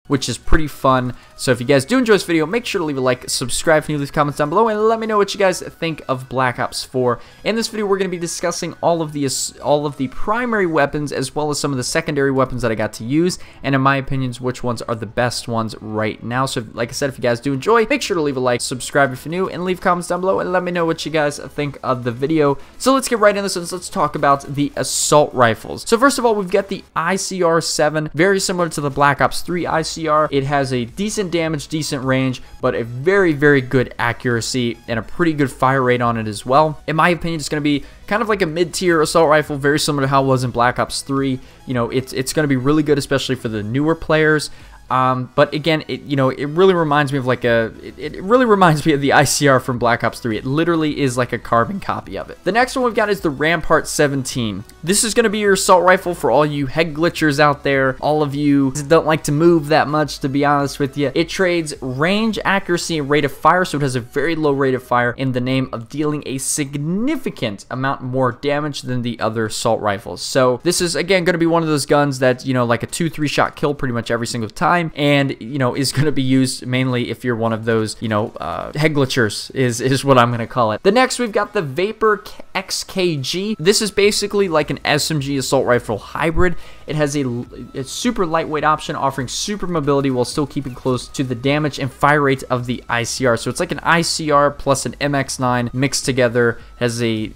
which is pretty fun. So if you guys do enjoy this video, make sure to leave a like, subscribe if you leave comments down below, and let me know what you guys think of Black Ops 4. In this video, we're going to be discussing all of the primary weapons as well as some of the secondary weapons that I got to use, and in my opinions, which ones are the best ones right now. So like I said, if you guys do enjoy, make sure to leave a like, subscribe if you're new, and leave comments down below, and let me know what you guys think of the video. So let's get right into this, and let's talk about the assault rifles. So first of all, we've got the ICR-7, very similar to the Black Ops 3 ICR. It has a decent damage, decent range, but a very, very good accuracy and a pretty good fire rate on it as well. In my opinion, it's going to be kind of like a mid-tier assault rifle, very similar to how it was in Black Ops 3. You know, it's going to be really good, especially for the newer players. But again, it really reminds me of it really reminds me of the ICR from Black Ops 3. It literally is like a carbon copy of it. The next one we've got is the Rampart 17. This is going to be your assault rifle for all you head glitchers out there, all of you that don't like to move that much, to be honest with you. It trades range, accuracy, and rate of fire, so it has a very low rate of fire in the name of dealing a significant amount more damage than the other assault rifles. So this is, again, going to be one of those guns that, like a 2-3 shot kill pretty much every single time. And is going to be used mainly if you're one of those head glitchers is what I'm going to call it. The next, we've got the Vapor XKG. This is basically like an SMG assault rifle hybrid. It has a super lightweight option, offering super mobility while still keeping close to the damage and fire rate of the ICR. So it's like an ICR plus an MX9 mixed together. Has the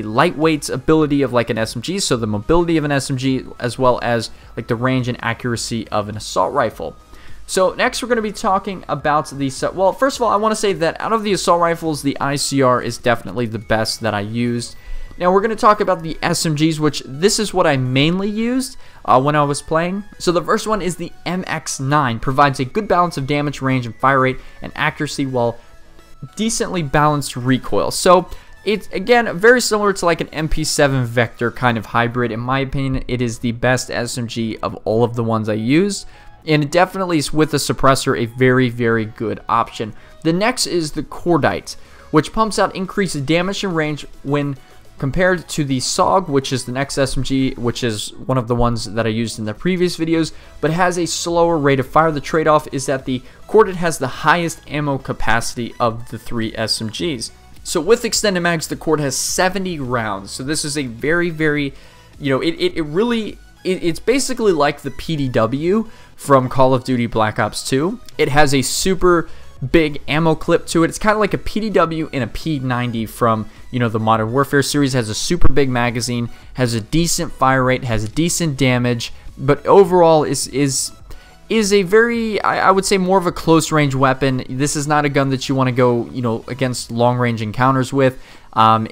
lightweight ability of like an SMG, so the mobility of an SMG, as well as like the range and accuracy of an assault rifle. So next, we're going to be talking about the, well, first of all, I want to say that out of the assault rifles, the ICR is definitely the best that I used. Now we're going to talk about the SMGs, which this is what I mainly used when I was playing. So the first one is the MX9. Provides a good balance of damage, range, and fire rate and accuracy while decently balanced recoil. So it's, again, very similar to like an MP7 Vector kind of hybrid. In my opinion, it is the best SMG of all of the ones I used. And it definitely is, with a suppressor, a very, very good option. The next is the Cordite, which pumps out increased damage and range when compared to the SOG, which is the next SMG, which is one of the ones that I used in the previous videos, but has a slower rate of fire. The trade-off is that the Cordite has the highest ammo capacity of the three SMGs. So with extended mags, the Cord has 70 rounds. So this is a very, very, it's basically like the PDW from Call of Duty Black Ops 2. It has a super big ammo clip to it. It's kind of like a PDW and a P90 from, the Modern Warfare series. It has a super big magazine, has a decent fire rate, has decent damage, but overall is a very, I would say, more of a close range weapon. This is not a gun that you want to go, against long range encounters with. I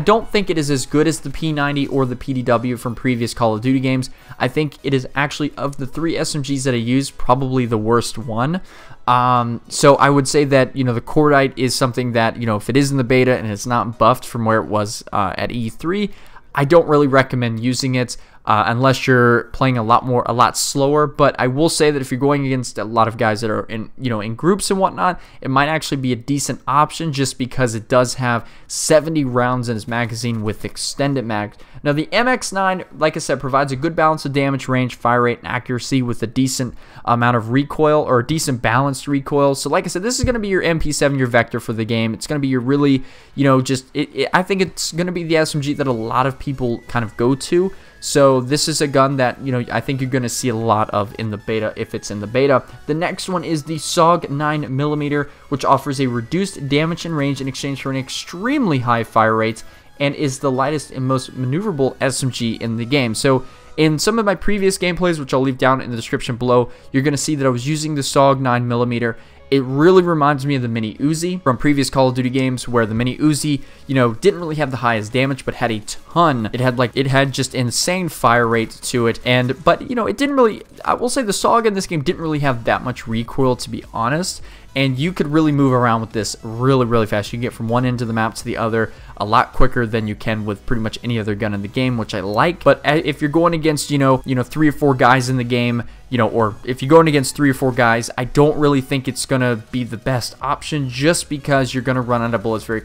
don't think it is as good as the P90 or the PDW from previous Call of Duty games. I think it is actually, of the three SMGs that I used, probably the worst one. So I would say that, the Cordite is something that, if it is in the beta and it's not buffed from where it was at E3, I don't really recommend using it unless you're playing a lot slower. But I will say that if you're going against a lot of guys that are in groups and whatnot, it might actually be a decent option just because it does have 70 rounds in its magazine with extended mags. Now the MX9, like I said, provides a good balance of damage, range, fire rate, and accuracy with a decent amount of recoil, or a decent balanced recoil. So like I said, this is going to be your MP7, your Vector for the game. It's going to be your really, I think it's going to be the SMG that a lot of people kind of go to. So this is a gun that, I think you're going to see a lot of in the beta, if it's in the beta. The next one is the SOG 9mm, which offers a reduced damage and range in exchange for an extremely high fire rate, and is the lightest and most maneuverable SMG in the game. So in some of my previous gameplays, which I'll leave down in the description below, you're going to see that I was using the SOG 9mm. It really reminds me of the Mini Uzi from previous Call of Duty games, where the Mini Uzi, didn't really have the highest damage, but had a ton. It had just insane fire rate to it, but it didn't really. I will say the SOG in this game didn't really have that much recoil, to be honest. And you could really move around with this really, really fast. You can get from one end of the map to the other a lot quicker than you can with pretty much any other gun in the game, which I like. But if you're going against, 3 or 4 guys in the game, or if you're going against 3 or 4 guys, I don't really think it's going to be the best option, just because you're going to run out of bullets very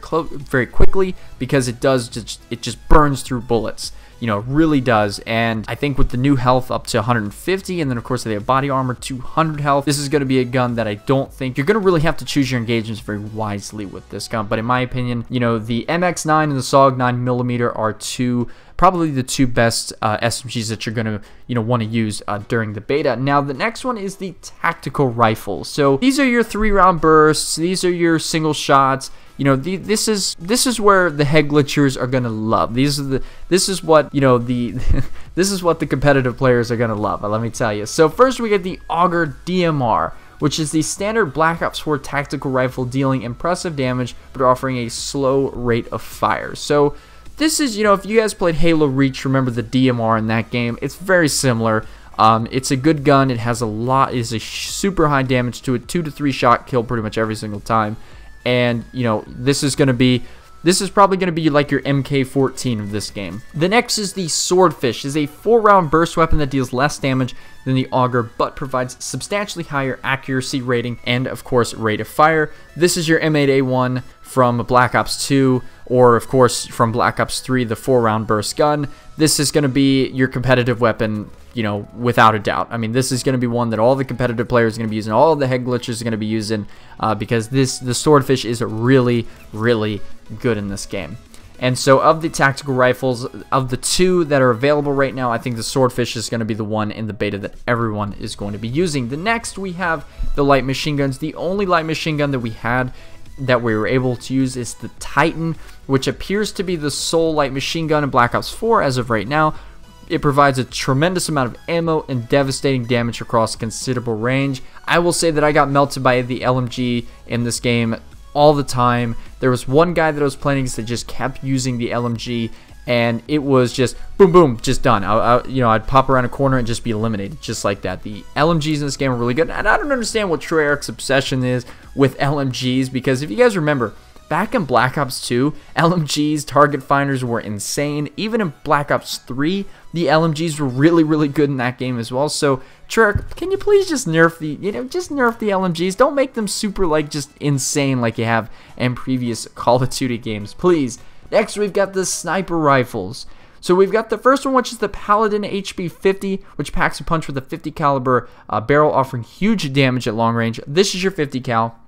quickly, because it just burns through bullets. you know, really does. And I think with the new health up to 150, and then of course they have body armor 200 health, this is going to be a gun that I don't think you're going to really have to choose your engagements very wisely with this gun. But in my opinion, you know, the MX9 and the SOG 9mm are probably the two best SMGs that you're going to, you know, want to use during the beta. Now, the next one is the tactical rifle. So these are your 3-round bursts. These are your single shots. You know, this is where the head glitchers are gonna love. This is what, you know, this is what the competitive players are gonna love. Let me tell you. So first we get the Auger DMR, which is the standard Black Ops 4 tactical rifle, dealing impressive damage but offering a slow rate of fire. So this is, you know, if you guys played Halo Reach, remember the DMR in that game. It's very similar. It's a good gun. It has is a super high damage to a 2 to 3 shot kill pretty much every single time. And, you know, this is probably going to be like your MK14 of this game. The next is the Swordfish. It's a 4-round burst weapon that deals less damage than the Auger, but provides substantially higher accuracy rating and, of course, rate of fire. This is your M8A1 from Black Ops 2, or, of course, from Black Ops 3, the 4-round burst gun. This is going to be your competitive weapon, you know, without a doubt. I mean, this is going to be one that all the competitive players are going to be using, all of the head glitchers are going to be using, because the Swordfish is really, really good in this game. And so of the tactical rifles, of the two that are available right now, I think the Swordfish is going to be the one in the beta that everyone is going to be using. The next, we have the light machine guns. The only light machine gun that we had that we were able to use is the Titan, which appears to be the sole light machine gun in Black Ops 4 as of right now. It provides a tremendous amount of ammo and devastating damage across considerable range. I will say that I got melted by the LMG in this game all the time. There was one guy that I was playing against that just kept using the LMG, and it was just boom, boom, just done. You know, I'd pop around a corner and just be eliminated, just like that. The LMGs in this game are really good, and I don't understand what Treyarch's obsession is with LMGs, because if you guys remember, back in Black Ops 2, LMGs, target finders were insane. Even in Black Ops 3, the LMGs were really, really good in that game as well. So, Treyarch, can you please just nerf the LMGs? Don't make them super, like, just insane like you have in previous Call of Duty games, please. Next, we've got the sniper rifles. So we've got the first one, which is the Paladin HB50, which packs a punch with a 50 caliber barrel, offering huge damage at long range. This is your 50 cal.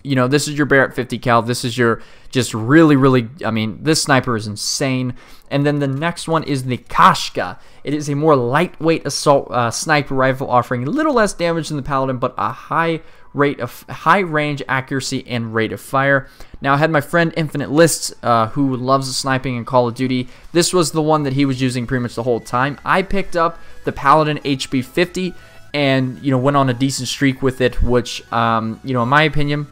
You know, this is your Barrett 50 cal. This is your just really, really, I mean, this sniper is insane. And then the next one is the Kashka. It is a more lightweight assault sniper rifle, offering a little less damage than the Paladin, but a high range accuracy and rate of fire. Now, I had my friend Infinite Lists, who loves sniping in Call of Duty. This was the one that he was using pretty much the whole time. I picked up the Paladin HB50 and, you know, went on a decent streak with it, which, you know, in my opinion,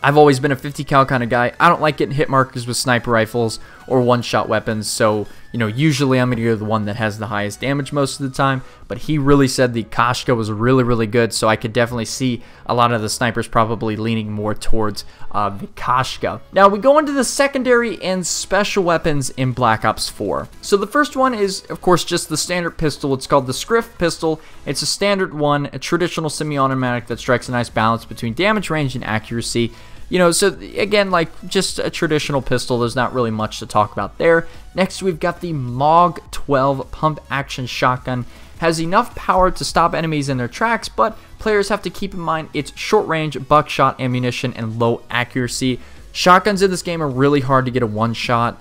I've always been a 50 cal kind of guy. I don't like getting hit markers with sniper rifles or one-shot weapons, so, you know, usually I'm going to go to the one that has the highest damage most of the time, but he really said the Kashka was really, really good, so I could definitely see a lot of the snipers probably leaning more towards the Kashka. Now, we go into the secondary and special weapons in Black Ops 4. So the first one is, of course, just the standard pistol. It's called the Scriff pistol. It's a standard one, a traditional semi-automatic that strikes a nice balance between damage range and accuracy. You know, so again, like just a traditional pistol, there's not really much to talk about there. Next, we've got the MOG 12 pump action shotgun. Has enough power to stop enemies in their tracks, but players have to keep in mind its short range, buckshot ammunition, and low accuracy. Shotguns in this game are really hard to get a one-shot.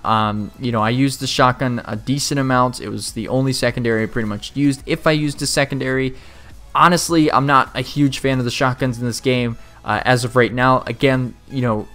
You know, I used the shotgun a decent amount. It was the only secondary I pretty much used. If I used a secondary, honestly, I'm not a huge fan of the shotguns in this game. As of right now, again, you know,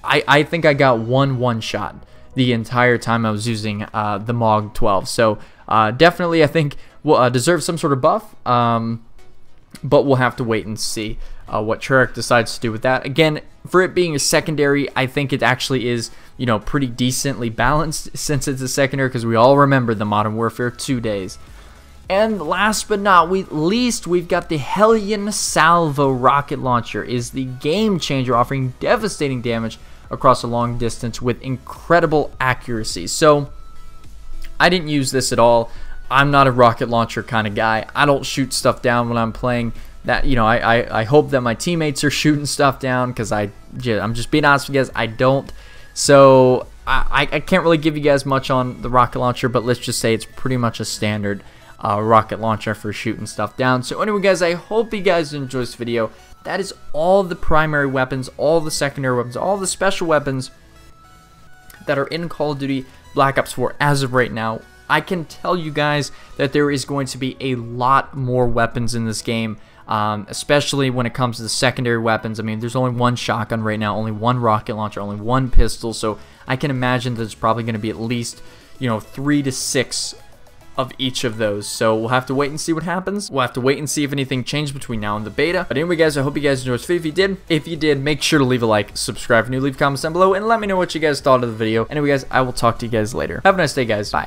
I think I got one shot the entire time I was using the MOG 12. So definitely, I think will deserve some sort of buff, but we'll have to wait and see what Treyarch decides to do with that. Again, for it being a secondary, I think it actually is, you know, pretty decently balanced since it's a secondary, because we all remember the Modern Warfare 2 days. And last but not least, we've got the Hellion Salvo rocket launcher. Is the game changer, offering devastating damage across a long distance with incredible accuracy. So I didn't use this at all. I'm not a rocket launcher kind of guy. I don't shoot stuff down when I'm playing. That, you know, I hope that my teammates are shooting stuff down, because I'm just being honest with you guys, I don't. So I can't really give you guys much on the rocket launcher, but let's just say it's pretty much a standard rocket launcher for shooting stuff down. So anyway, guys, I hope you guys enjoyed this video. That is all the primary weapons, all the secondary weapons, all the special weapons that are in Call of Duty Black Ops 4 as of right now. I can tell you guys that there is going to be a lot more weapons in this game, especially when it comes to the secondary weapons. I mean, there's only one shotgun right now, only one rocket launcher, only one pistol, so I can imagine there's probably going to be at least, 3 to 6 of each of those. So we'll have to wait and see what happens. We'll have to wait and see if anything changed between now and the beta. But anyway, guys, I hope you guys enjoyed this video. If you did, make sure to leave a like, subscribe if new, leave comments down below, and let me know what you guys thought of the video. Anyway, guys, I will talk to you guys later. Have a nice day, guys. Bye.